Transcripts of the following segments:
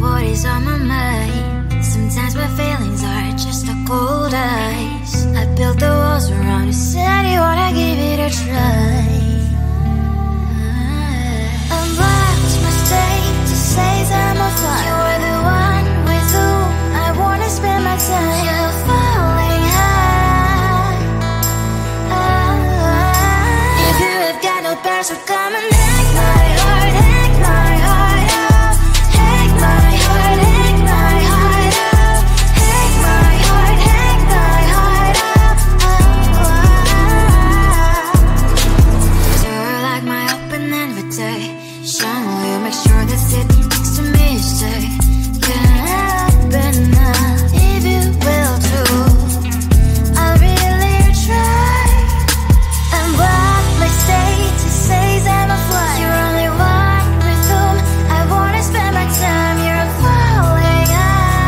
what is on my mind. Sometimes my feelings are just a cold ice. I built the walls around you, said you wanna give it a try. And watch my state to say I'm a fire. You're the one with whom I wanna spend my time. You're falling high. If you have got no bears, so come and hack my heart, hack my heart out. Hack my heart, hack my heart out. Hack my heart, hack my heart out. You're like my open invitation. Will you make sure that sitting next to me you stay? Yeah, open up if you will too. I'll really try. And what my state to say I'm a fly. You're only one with whom I wanna spend my time. You're falling high.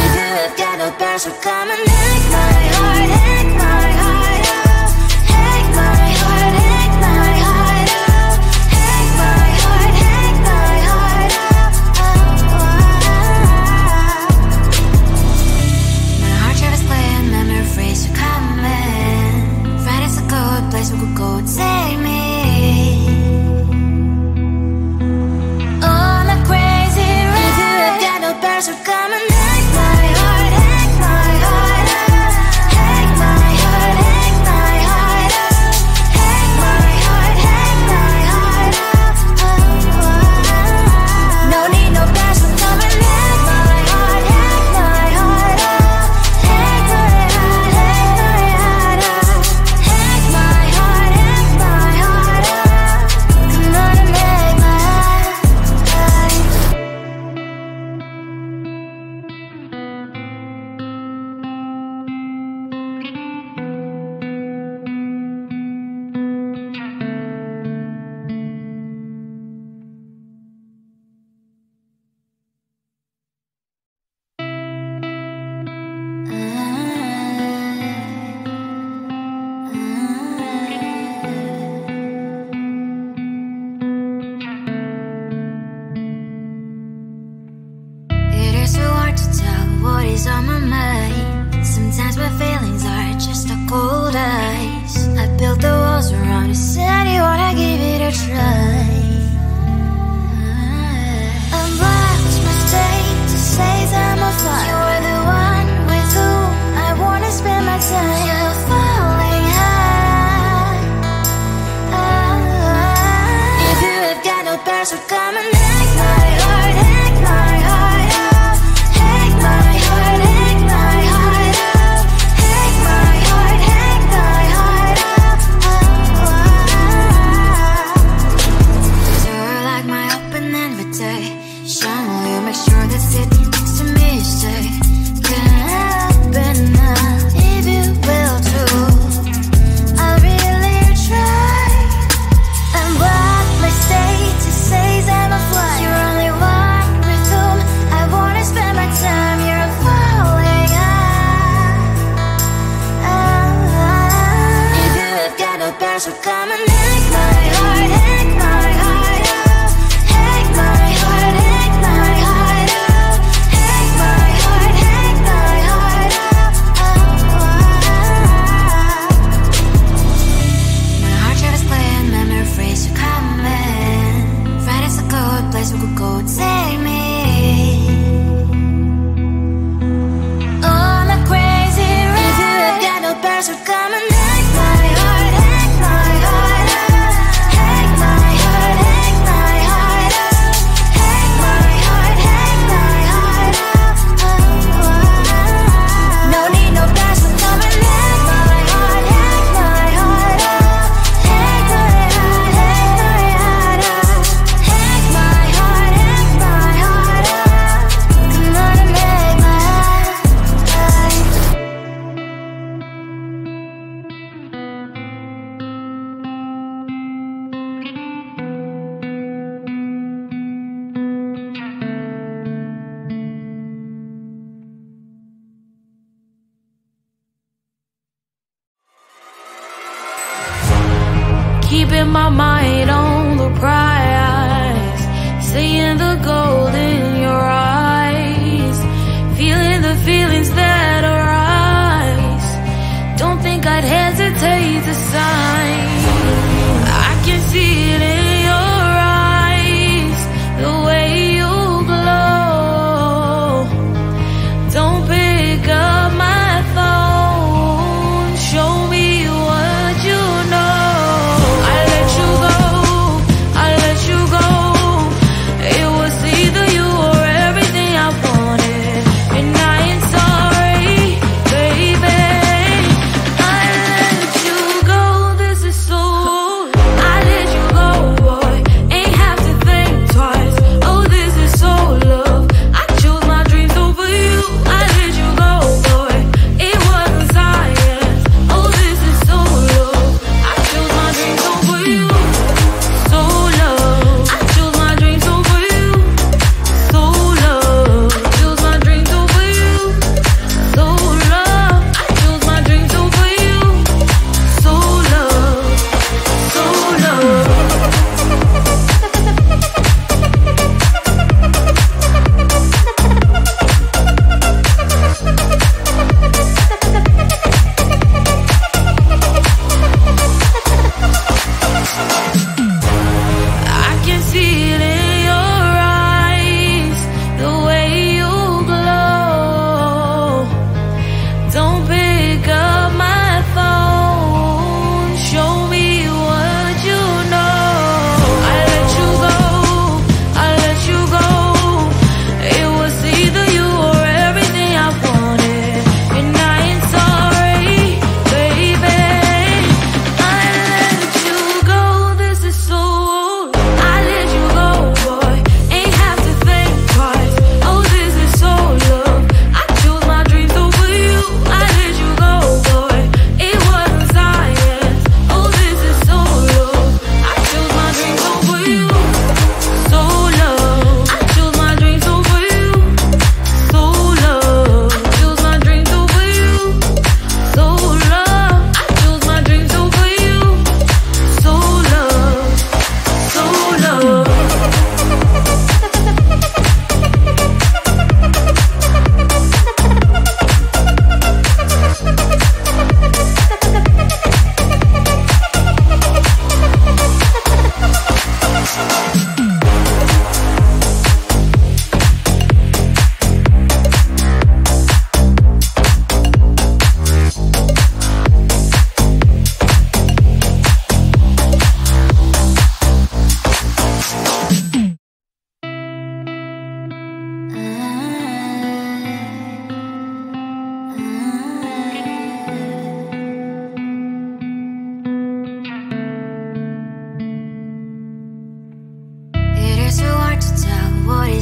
If you have got no bears, so come and hack my heart, hack my heart out. Hack my heart, hack my heart out. Hack my heart, hack my heart out. My heart travels clear, memory freeze, you're coming. Friday's a good place we could go, take me. On a crazy ride. If you have got no bears, so come and hack my heart, hack my heart out. Hack my heart, hack my heart out. Hack my heart, hack my heart out. No need no bears, so come and hack my heart, hack my heart out. Hack my heart, hack my heart out. Hack my heart, hack my heart out. Come on and make my heart. It is so hard to tell what is on my mind. Sometimes my feelings are just a cold ice. I built the walls around you, said you wanna give it a try. And watch my state to say I'm a fire. You're the one with whom I wanna spend my time. You're falling high. If you have got no bears, so come and hack my heart, hack my heart out. Hack my heart, hack my heart out.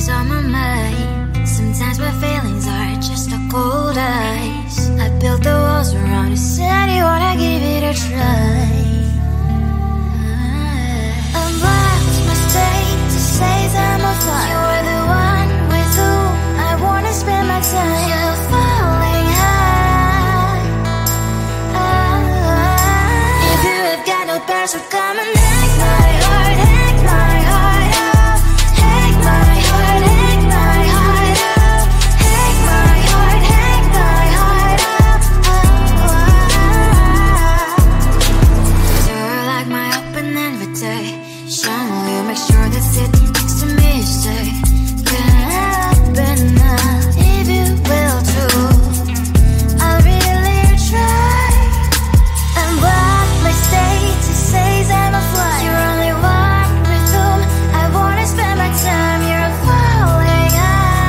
is on my mind. Sometimes my feelings are just a cold ice. I built the walls around you, said you wanna give it a try. I'm lost, my state to say I'm a fly. You are the one with whom I wanna spend my time. You're falling high. If you have got no bears, so come and hack my heart, hack my heart out. Hack my heart, hack my heart out. Hack my heart, hack my heart out. You're like my open invitation. Will you make sure that sit next to me stay? Can I open up if you will too? I'll really try. And what my state to say I'm a fly. You're only one with whom I wanna spend my time. You're falling high.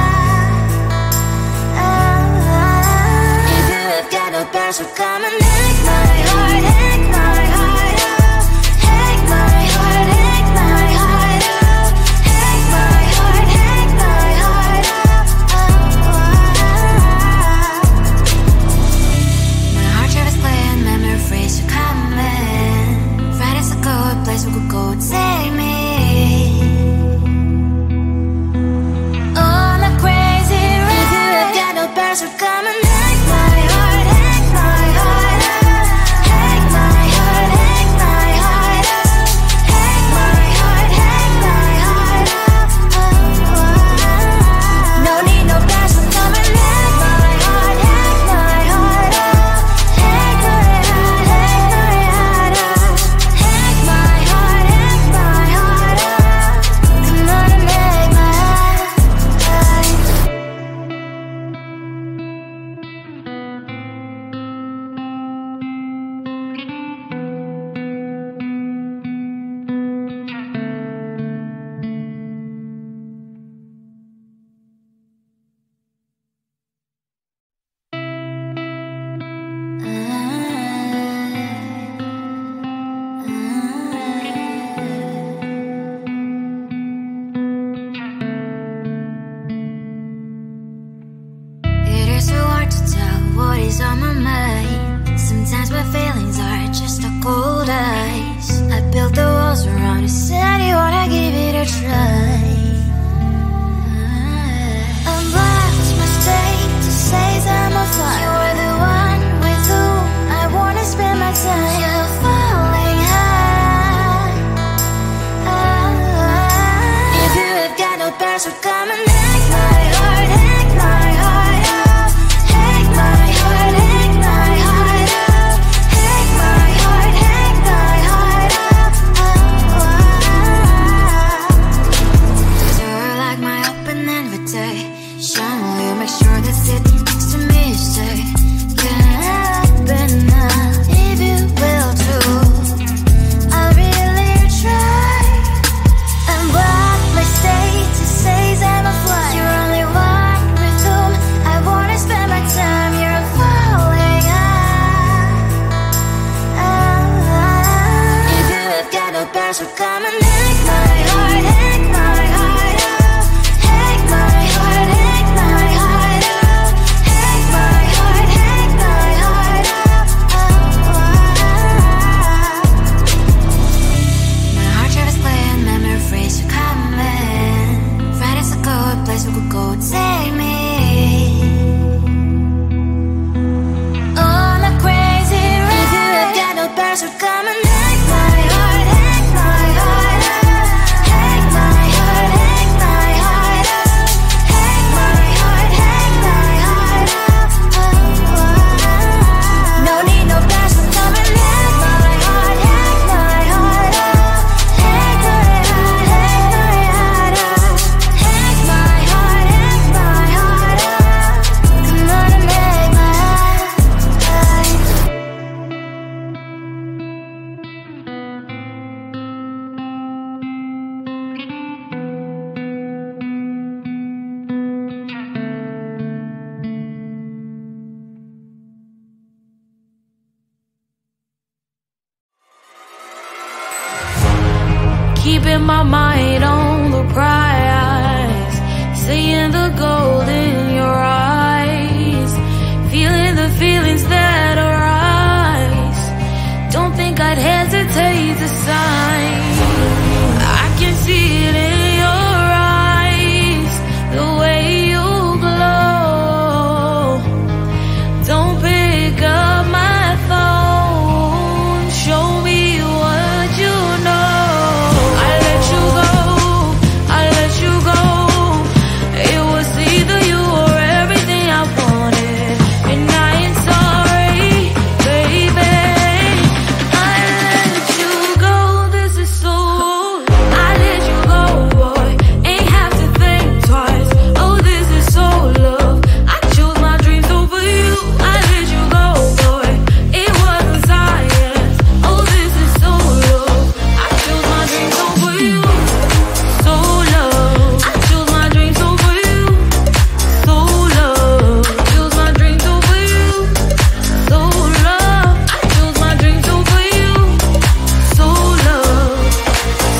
If you have got no bears, so come and hack my heart, hack my heart out. Hack my heart, hack my heart out. Hack my heart, hack my heart out. My heart travels playing memory phrase to come in. Right as I go, a place we could go, take me. Oh, I'm not crazy, right? If you have got no bears, so come and hack my heart, hack my heart out. Hack my heart, hack my heart out. Hack my heart, hack my heart out. No need no bears, so come and hack my heart, hack my heart out. Hack my heart, hack my heart out. Hack my heart, hack my heart out. Come on and make my heart. It is so hard to tell what is on my mind. Sometimes my feelings are just a cold ice. I built the walls around you, said you wanna give it a try. I'm lost, my state to say I'm a fly. You are the one with whom I wanna spend my time. You're falling high. If you have got no bears, so come and hack my heart, hack my heart out. Hack my heart, hack my heart out. Hack my heart, hack my heart out. You're like my open invitation. Will you make sure that sit next to me stay? Can I open up if you will too? I'll really try. And what my state to say I'm a fly. You're only one with whom I wanna spend my time. You're falling high. If you have got no bears, so come and hack my heart, hack my heart out. Hack my heart, hack my heart out. Hack my heart, hack my heart out. My heart travels playing memory phrase to come in. Right as I go, a place we could go, take me. Oh, I'm not crazy, right? If you have got no bears, so come and hack my heart, hack my heart out. Hack my heart, hack my heart out. Hack my heart, hack my heart out. No need no bears, so come and hack my heart, hack my heart out. Hack my heart, hack my heart out. Hack my heart, hack my heart out. Come on and make my heart. Keeping my mind on the prize, seeing the gold in your eyes, feeling the feelings that arise. Don't think I'd hesitate to sign. I can see it in your eyes, the way you glow. Don't pick up my phone, show me what you know. I let you go, I let you go. It was either you or everything I wanted, and I ain't sorry, baby. I let you go, this is so. I let you go, boy, ain't have to think twice. Oh, this is so love. I chose my dreams over you. I let you go, boy, it wasn't science. Oh, this is so love. I chose my dreams over you. So love. I chose my dreams over you. So love. Chose my dreams over you. So love. I chose my dreams over you. So love.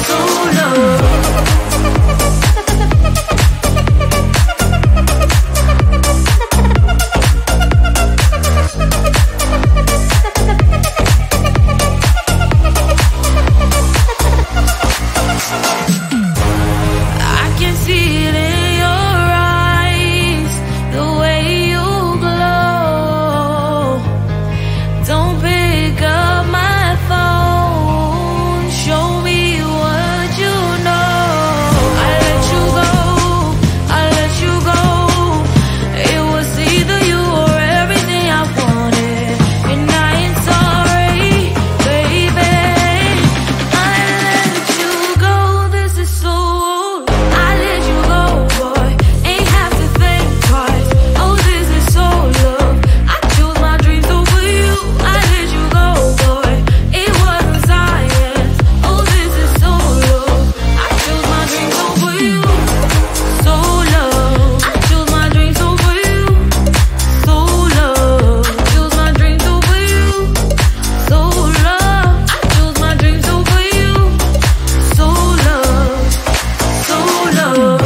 So love. I can see it in your eyes, the way you glow. Don't pick up my phone, show me what you know. I let you go, I let you go. It was either you or everything I wanted, and I ain't sorry, baby. I let you go, this is so. I let you go, boy, ain't have to think twice. Oh, this is so love. I chose my dreams over you. I let you go, boy, it wasn't science. Oh, this is so love. I chose my dreams over you. So love. I chose my dreams over you. So love. Chose my dreams over you. So love. I chose my dreams over you. So love. So love.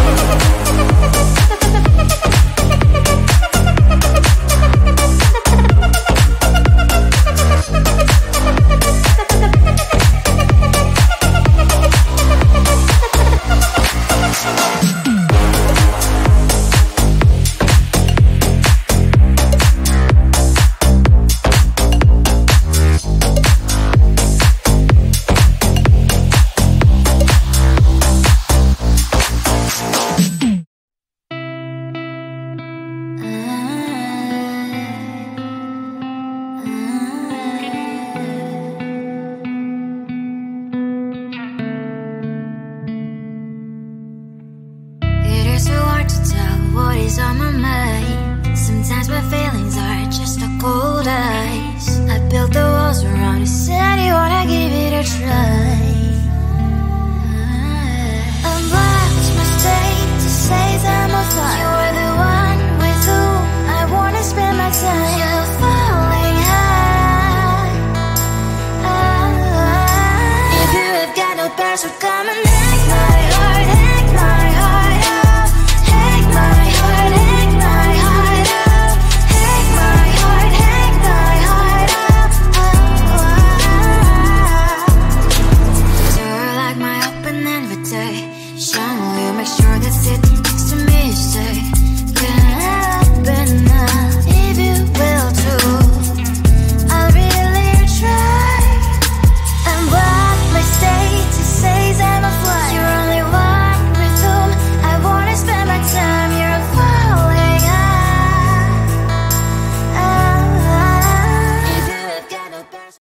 It is so hard to tell what is on my mind. Sometimes my feelings are just a cold ice. I built the walls around you, said you wanna give it a try. I'm watch mistake to say that I'm fine. You are the one with whom I wanna spend my time. You're falling high. If you have got no past, so come and